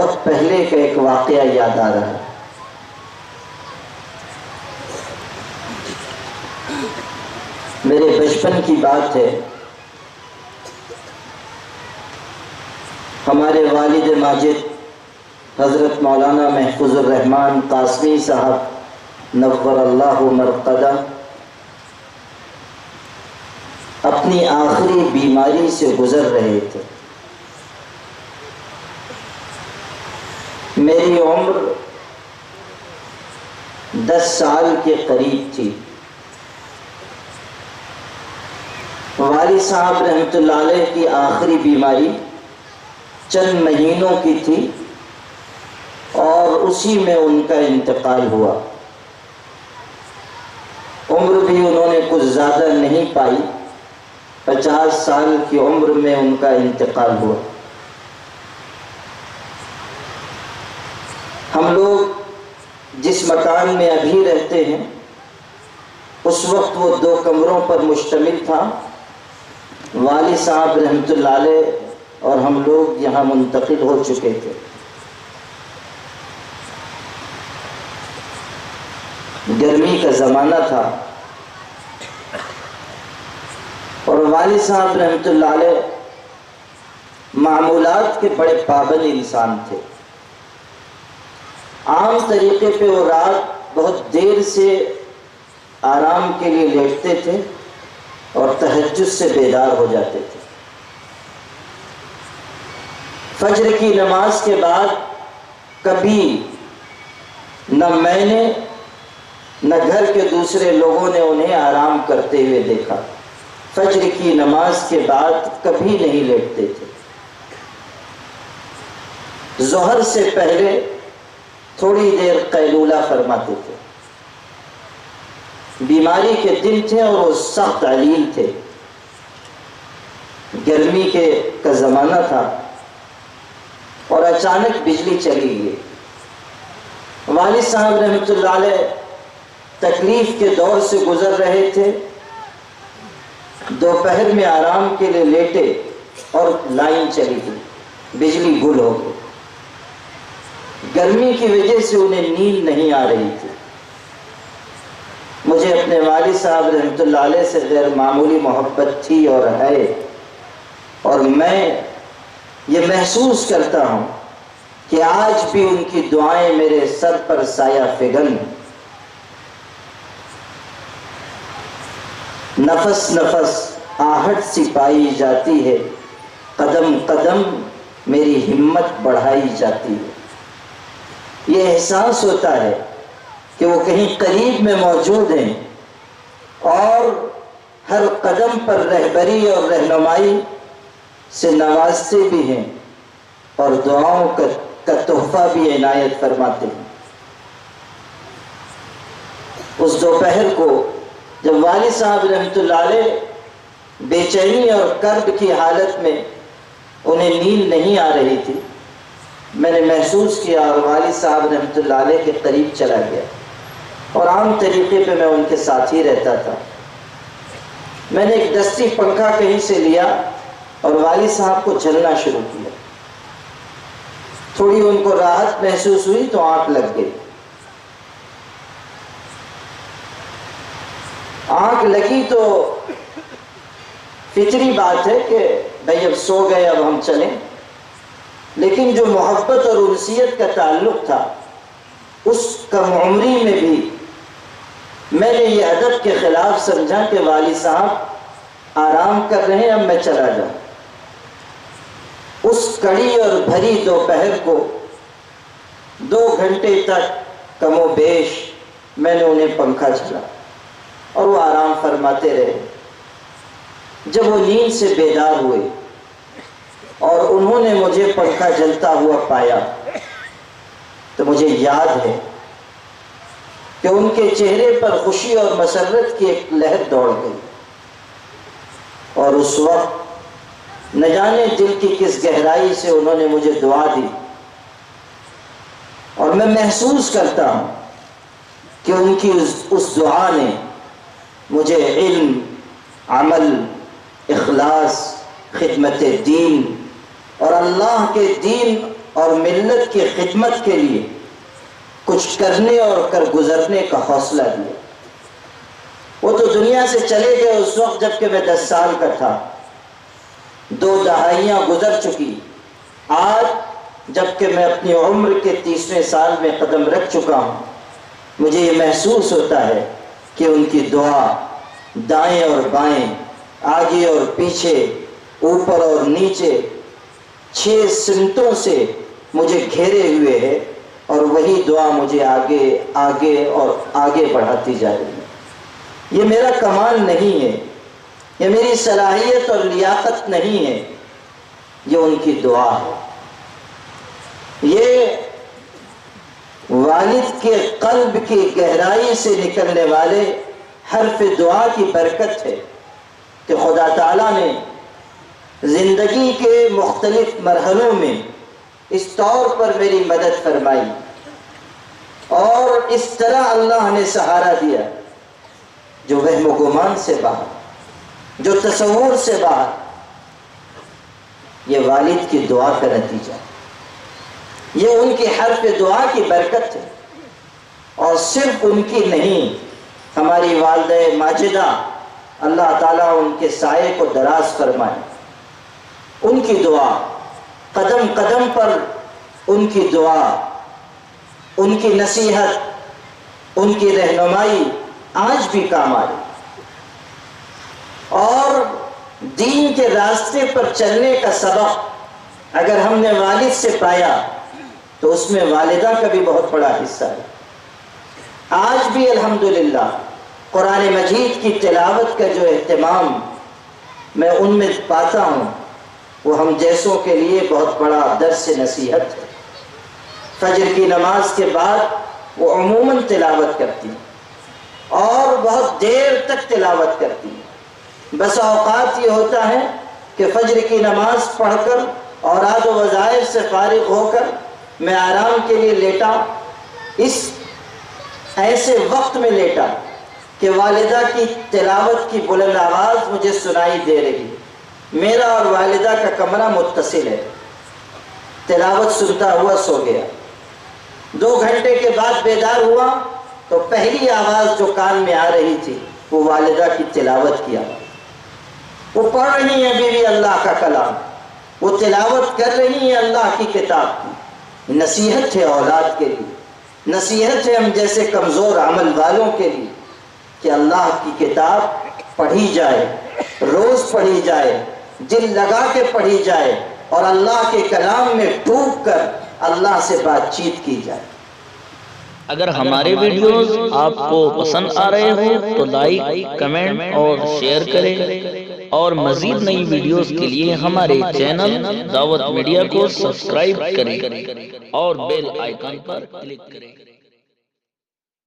بہت پہلے کا ایک واقعہ یاد آ رہا ہے۔ میرے بچپن کی بات ہے، ہمارے والد ماجد حضرت مولانا محفوظ الرحمن قاسمی صاحب نور اللہ مرقدہ اپنی آخری بیماری سے گزر رہے تھے۔ میری عمر 10 سال کے قریب تھی۔ والد صاحب رحمۃ اللہ علیہ کی آخری بیماری چند مہینوں کی تھی اور اسی میں ان کا انتقال ہوا۔ عمر بھی انہوں نے کچھ زیادہ نہیں پائی، 50 سال کی عمر میں ان کا انتقال ہوا۔ ہم لوگ جس مکان میں ابھی رہتے ہیں اس وقت وہ 2 کمروں پر مشتمل تھا۔ والد صاحب رحمۃ اللہ علیہ اور ہم لوگ یہاں منتقل ہو چکے تھے۔ گرمی کا زمانہ تھا اور والد صاحب رحمۃ اللہ علیہ معمولات کے بڑے پابند انسان تھے۔ عام طریقے پہ وہ رات بہت دیر سے آرام کے لیے لیٹتے تھے اور تہجد سے بیدار ہو جاتے تھے۔ فجر کی نماز کے بعد کبھی نہ میں نے نہ گھر کے دوسرے لوگوں نے انہیں آرام کرتے ہوئے دیکھا۔ فجر کی نماز کے بعد کبھی نہیں لیٹتے تھے۔ ظہر سے پہلے تھوڑی دیر قیلولہ فرماتے تھے۔ بیماری کے دن تھے اور وہ سخت علیل تھے، گرمی کا زمانہ تھا اور اچانک بجلی چلی گئی۔ والد صاحب رحمۃ اللہ علیہ تکلیف کے دور سے گزر رہے تھے۔ دوپہر میں آرام کے لیے لیٹے اور لائن چلی گئی، بجلی گل ہو گئی۔ گرمی کی وجہ سے انہیں نیند نہیں آ رہی تھی۔ مجھے اپنے والد صاحب رحمۃ اللہ علیہ سے غیر معمولی محبت تھی اور ہے، اور میں یہ محسوس کرتا ہوں کہ آج بھی ان کی دعائیں میرے سر پر سایہ فگن۔ نفس نفس آہٹ سی پائی جاتی ہے، قدم قدم میری ہمت بڑھائی جاتی ہے۔ یہ احساس ہوتا ہے کہ وہ کہیں قریب میں موجود ہیں اور ہر قدم پر رہبری اور رہنمائی سے نوازتے بھی ہیں اور دعاؤں کا تحفہ بھی عنایت فرماتے ہیں۔ اس دوپہر کو جب والد صاحب رحمۃ اللہ علیہ بے چینی اور کرب کی حالت میں انہیں نیند نہیں آ رہی تھی، میں نے محسوس کیا اور والد صاحب رحمۃ اللہ علیہ کے قریب چلا گیا، اور عام طریقے پہ میں ان کے ساتھ ہی رہتا تھا۔ میں نے ایک دستی پنکھا کہیں سے لیا اور والد صاحب کو جھلنا شروع کیا۔ تھوڑی ان کو راحت محسوس ہوئی تو آنکھ لگ گئی۔ آنکھ لگی تو فطری بات ہے کہ بھائی اب سو گئے، اب ہم چلیں، لیکن جو محبت اور انسیت کا تعلق تھا اس کم عمری میں بھی میں نے یہ ادب کے خلاف سمجھا کہ والد صاحب آرام کر رہے ہیں، اب میں چلا جاؤں۔ اس کڑی اور بھری دوپہر کو 2 گھنٹے تک کم و بیش میں نے انہیں پنکھا چلا اور وہ آرام فرماتے رہے۔ جب وہ نیند سے بیدار ہوئے اور انہوں نے مجھے پنکھا جلتا ہوا پایا تو مجھے یاد ہے کہ ان کے چہرے پر خوشی اور مسرت کی ایک لہر دوڑ گئی، اور اس وقت نہ جانے دل کی کس گہرائی سے انہوں نے مجھے دعا دی، اور میں محسوس کرتا ہوں کہ ان کی اس دعا نے مجھے علم، عمل، اخلاص، خدمت دین اور اللہ کے دین اور ملت کی خدمت کے لیے کچھ کرنے اور کر گزرنے کا حوصلہ دیا۔ وہ تو دنیا سے چلے گئے اس وقت جب کہ میں 10 سال کا تھا، 2 دہائیاں گزر چکی۔ آج جب کہ میں اپنی عمر کے 30ویں سال میں قدم رکھ چکا ہوں، مجھے یہ محسوس ہوتا ہے کہ ان کی دعا دائیں اور بائیں، آگے اور پیچھے، اوپر اور نیچے 6 سمتوں سے مجھے گھیرے ہوئے ہے، اور وہی دعا مجھے آگے آگے اور آگے بڑھاتی جا رہی ہے۔ یہ میرا کمال نہیں ہے، یہ میری صلاحیت اور لیاقت نہیں ہے، یہ ان کی دعا ہے۔ یہ والد کے قلب کی گہرائی سے نکلنے والے حرف دعا کی برکت ہے کہ خدا تعالیٰ نے زندگی کے مختلف مرحلوں میں اس طور پر میری مدد فرمائی، اور اس طرح اللہ نے سہارا دیا جو وہم و گمان سے باہر، جو تصور سے باہر۔ یہ والد کی دعا کا نتیجہ، یہ ان کی حرف دعا کی برکت ہے، اور صرف ان کی نہیں، ہماری والدہ ماجدہ اللہ تعالیٰ ان کے سائے کو دراز فرمائے، ان کی دعا قدم قدم پر، ان کی دعا، ان کی نصیحت، ان کی رہنمائی آج بھی کام آ رہی، اور دین کے راستے پر چلنے کا سبق اگر ہم نے والد سے پایا تو اس میں والدہ کا بھی بہت بڑا حصہ ہے۔ آج بھی الحمدللہ قرآن مجید کی تلاوت کا جو اہتمام میں ان میں پاتا ہوں، وہ ہم جیسوں کے لیے بہت بڑا درس نصیحت ہے۔ فجر کی نماز کے بعد وہ عموماً تلاوت کرتی ہیں، اور بہت دیر تک تلاوت کرتی ہیں۔ بس اوقات یہ ہوتا ہے کہ فجر کی نماز پڑھ کر اوراد و وظائف سے فارغ ہو کر میں آرام کے لیے لیٹا، اس ایسے وقت میں لیٹا کہ والدہ کی تلاوت کی بلند آواز مجھے سنائی دے رہی۔ میرا اور والدہ کا کمرہ متصل ہے، تلاوت سنتا ہوا سو گیا۔ 2 گھنٹے کے بعد بیدار ہوا تو پہلی آواز جو کان میں آ رہی تھی وہ والدہ کی تلاوت کی آواز۔ وہ پڑھ رہی ہیں ابھی بھی اللہ کا کلام، وہ تلاوت کر رہی ہیں اللہ کی کتاب کی۔ نصیحت ہے اولاد کے لیے، نصیحت ہے ہم جیسے کمزور عمل والوں کے لیے کہ اللہ کی کتاب پڑھی جائے، روز پڑھی جائے، دل لگا کے پڑھی جائے، اور اللہ کے کلام میں ڈوب کر اللہ سے بات چیت کی جائے۔ اگر ہمارے ویڈیوز آپ کو پسند آ رہے ہوں تو لائک، کمنٹ اور شیئر کریں، اور مزید نئی ویڈیوز کے لیے ہمارے چینل دعوت میڈیا کو سبسکرائب کریں اور بیل آئیکن پر کلک کریں۔